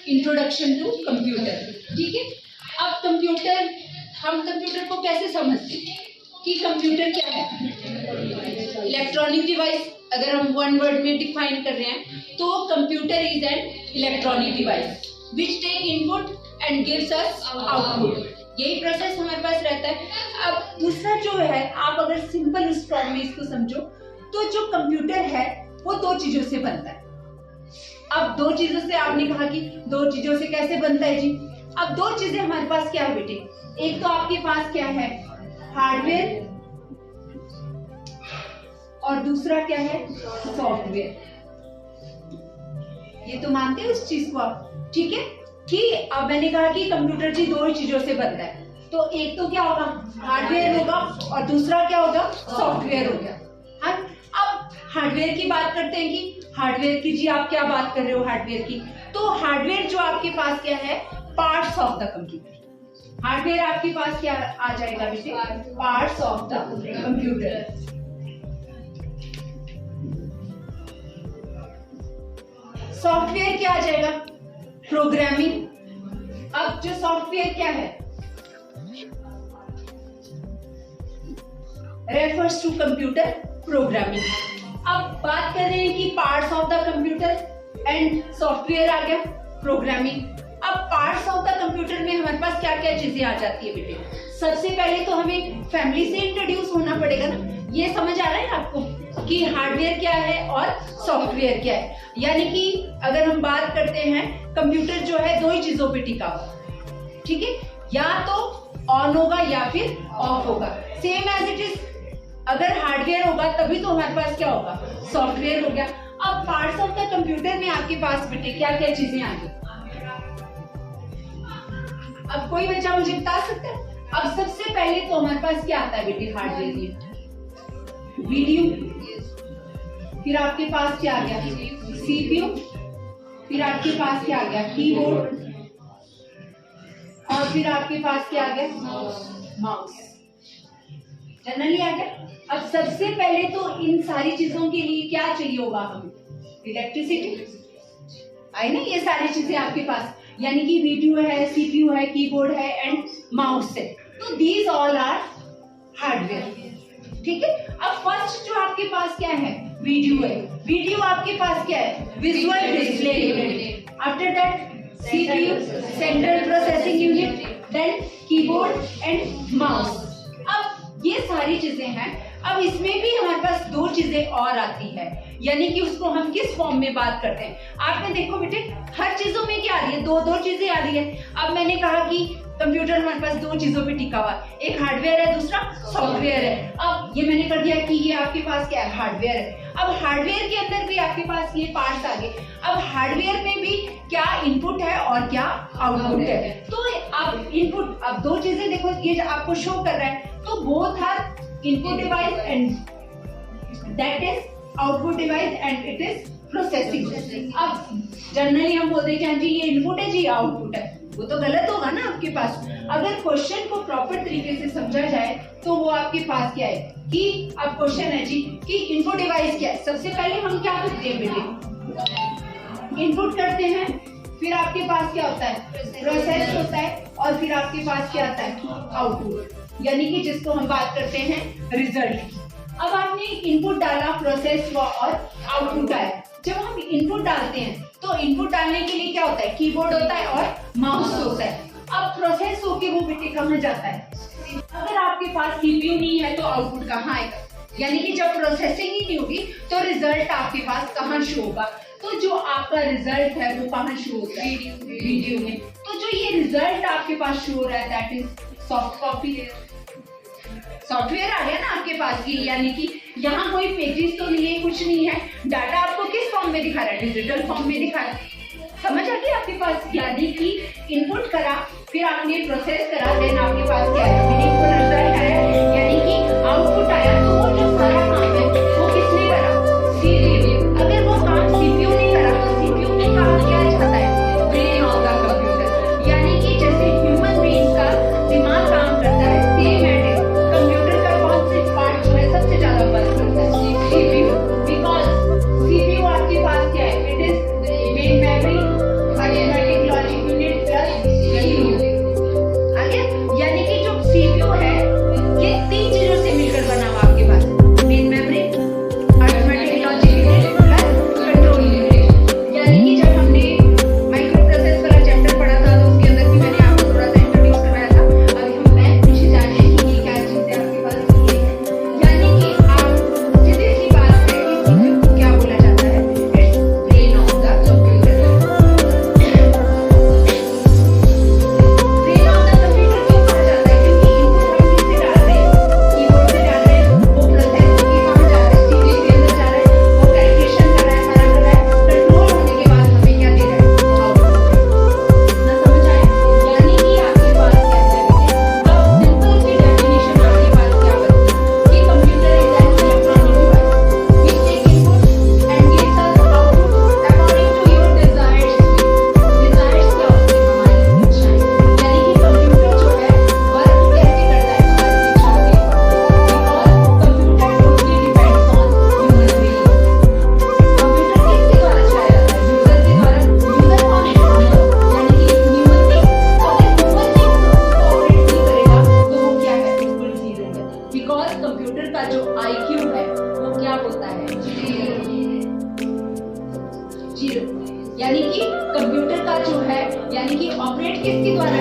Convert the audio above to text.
Introduction to computer. ठीक है, अब कंप्यूटर, हम कंप्यूटर को कैसे समझते हैं कि कंप्यूटर क्या है? Electronic device. अगर हम वन वर्ड में डिफाइन कर रहे हैं तो computer is an electronic device which take input and gives us output. यही प्रोसेस हमारे पास रहता है। अब दूसरा जो है, आप अगर सिंपल उस फॉर्म में इसको समझो तो जो कंप्यूटर है वो दो चीजों से बनता है। अब दो चीजों से, आपने कहा कि दो चीजों से कैसे बनता है जी? अब दो चीजें हमारे पास क्या है बेटे? एक तो आपके पास क्या है, हार्डवेयर, और दूसरा क्या है, सॉफ्टवेयर। ये तो मानते हैं उस चीज को आप? ठीक है, कि अब मैंने कहा कि कंप्यूटर जी दो चीजों से बनता है, तो एक तो क्या होगा, हार्डवेयर होगा, और दूसरा क्या होगा, सॉफ्टवेयर हो गया। हाँ, अब हार्डवेयर की बात करते हैं कि हार्डवेयर की जी आप क्या बात कर रहे हो हार्डवेयर की? तो हार्डवेयर जो आपके पास क्या है, parts of the computer. Hardware आपके पास क्या आ जाएगा बेटे? Parts of the computer. Software क्या आ जाएगा? प्रोग्रामिंग। अब जो सॉफ्टवेयर क्या है, रेफर्स टू कंप्यूटर प्रोग्रामिंग। अब बात कर रहे हैं कि parts of the computer and software आ गया, प्रोग्रामिंग। अब पार्ट्स ऑफ द कंप्यूटर में हमारे पास क्या क्या चीजें आ जाती है बेटे? सबसे पहले तो हमें फैमिली से इंट्रोड्यूस होना पड़ेगा ना। ये समझ आ रहा है आपको कि हार्डवेयर क्या है और सॉफ्टवेयर क्या है? यानी कि अगर हम बात करते हैं, कंप्यूटर जो है दो ही चीजों पे टिका हुआ, ठीक है, या तो ऑन होगा या फिर ऑफ होगा, सेम एज इट इज। अगर हार्डवेयर होगा तभी तो हमारे पास क्या होगा, सॉफ्टवेयर हो गया। अब पार्ट्स ऑफ द कंप्यूटर में आपके पास बेटे क्या क्या चीजें आ गई? अब कोई बच्चा मुझे बता सकता है? अब सबसे पहले तो हमारे पास क्या आता है बेटे हार्डवेयर में? वीडियो, फिर आपके पास क्या आ गया, सीपीयू, फिर आपके पास क्या आ गया, कीबोर्ड, और फिर आपके पास क्या आ गया, माउस। जनरली आ गया। अब सबसे पहले तो इन सारी चीजों के लिए क्या चाहिए होगा हमें? इलेक्ट्रिसिटी। आई ना, ये सारी चीजें आपके पास, यानी कि वीडियो है, सीपीयू है, कीबोर्ड है एंड माउस है। तो दीज ऑल आर हार्डवेयर। ठीक है, अब फर्स्ट जो आपके पास क्या है, वीडियो है। वीडियो आपके पास क्या है, visual display unit. After that CPU, central processing unit, then keyboard and mouse. अब ये सारी चीजें हैं। अब इसमें भी हमारे पास दो चीजें और आती है, यानी कि उसको हम किस फॉर्म में बात करते हैं। आपने देखो बेटे, हर चीजों में क्या आ रही है, दो दो चीजें आ रही है। अब मैंने कहा कि कंप्यूटर हमारे पास दो चीजों पे टिका हुआ, एक हार्डवेयर है, दूसरा सॉफ्टवेयर है। अब ये मैंने कर दिया कि ये आपके पास क्या है, हार्डवेयर है। अब हार्डवेयर के अंदर भी आपके पास ये पार्ट्स आ गए। अब हार्डवेयर में भी क्या इनपुट है और क्या आउटपुट है। तो अब इनपुट, अब दो चीजें देखो, ये आपको शो कर रहा है, तो both are input device and that is output device and it is processing. अब जनरली हम बोलते हैं कि हाँ जी ये इनपुट है जी आउटपुट है, वो तो गलत होगा ना आपके पास। अगर क्वेश्चन को प्रॉपर तरीके से समझा जाए तो वो आपके पास क्या है कि अब क्वेश्चन है जी कि इनपुट डिवाइस क्या है। सबसे पहले हम क्या करते हैं बेटे, इनपुट करते हैं, फिर आपके पास क्या होता है, प्रोसेस होता है, और फिर आपके पास क्या आता है, आउटपुट, यानी कि जिसको हम बात करते हैं रिजल्ट। अब आपने इनपुट डाला, प्रोसेस हुआ और आउटपुट आया। जब हम इनपुट डालते हैं तो इनपुट डालने के लिए क्या होता है, कीबोर्ड होता है और माउस होता है। अब प्रोसेस होके वो बेटे कहाँ जाता है? अगर आपके पास सीपीयू नहीं है तो आउटपुट कहाँ आएगा? यानी कि जब प्रोसेसिंग ही नहीं होगी तो रिजल्ट आपके पास कहाँ शो होगा? तो जो आपका रिजल्ट है वो कहाँ शो होता है? वीडियो में। तो जो ये रिजल्ट आपके पास शो हो रहा है that is soft copy. Software आ गया ना आपके पास ये, यानी कि यहाँ कोई पेजेस तो नहीं है, कुछ नहीं है, डाटा आपको किस फॉर्म में दिखा रहा है, डिजिटल फॉर्म में दिखा रहा है। समझ आ गया आपके पास? यानी कि इनपुट करा, फिर आपने प्रोसेस करा, देन आपके पास क्या है, मीनिंगफुल रिजल्ट आया, यानी कि आउटपुट आया। तो वो जो सारा काम है वो किसने करा, सीपीयू। अगर वो काम सीपीयू ने करा तो सीपीयू ने काम क्या चाहता है, ब्रेन ऑफ द कंप्यूटर। यानी कि जैसे ह्यूमन ब्रेन का दिमाग काम करता है, सेम एंड कंप्यूटर का कौन से पार्ट जो है सबसे ज्यादा वर्क करता है, सीपीयू। बिकॉज सीपीयू आपके पास क्या है, it is main memory, because computer का जो IQ है वो क्या होता है, 0। यानी कि कंप्यूटर का जो है, यानी कि ऑपरेट किसके द्वारा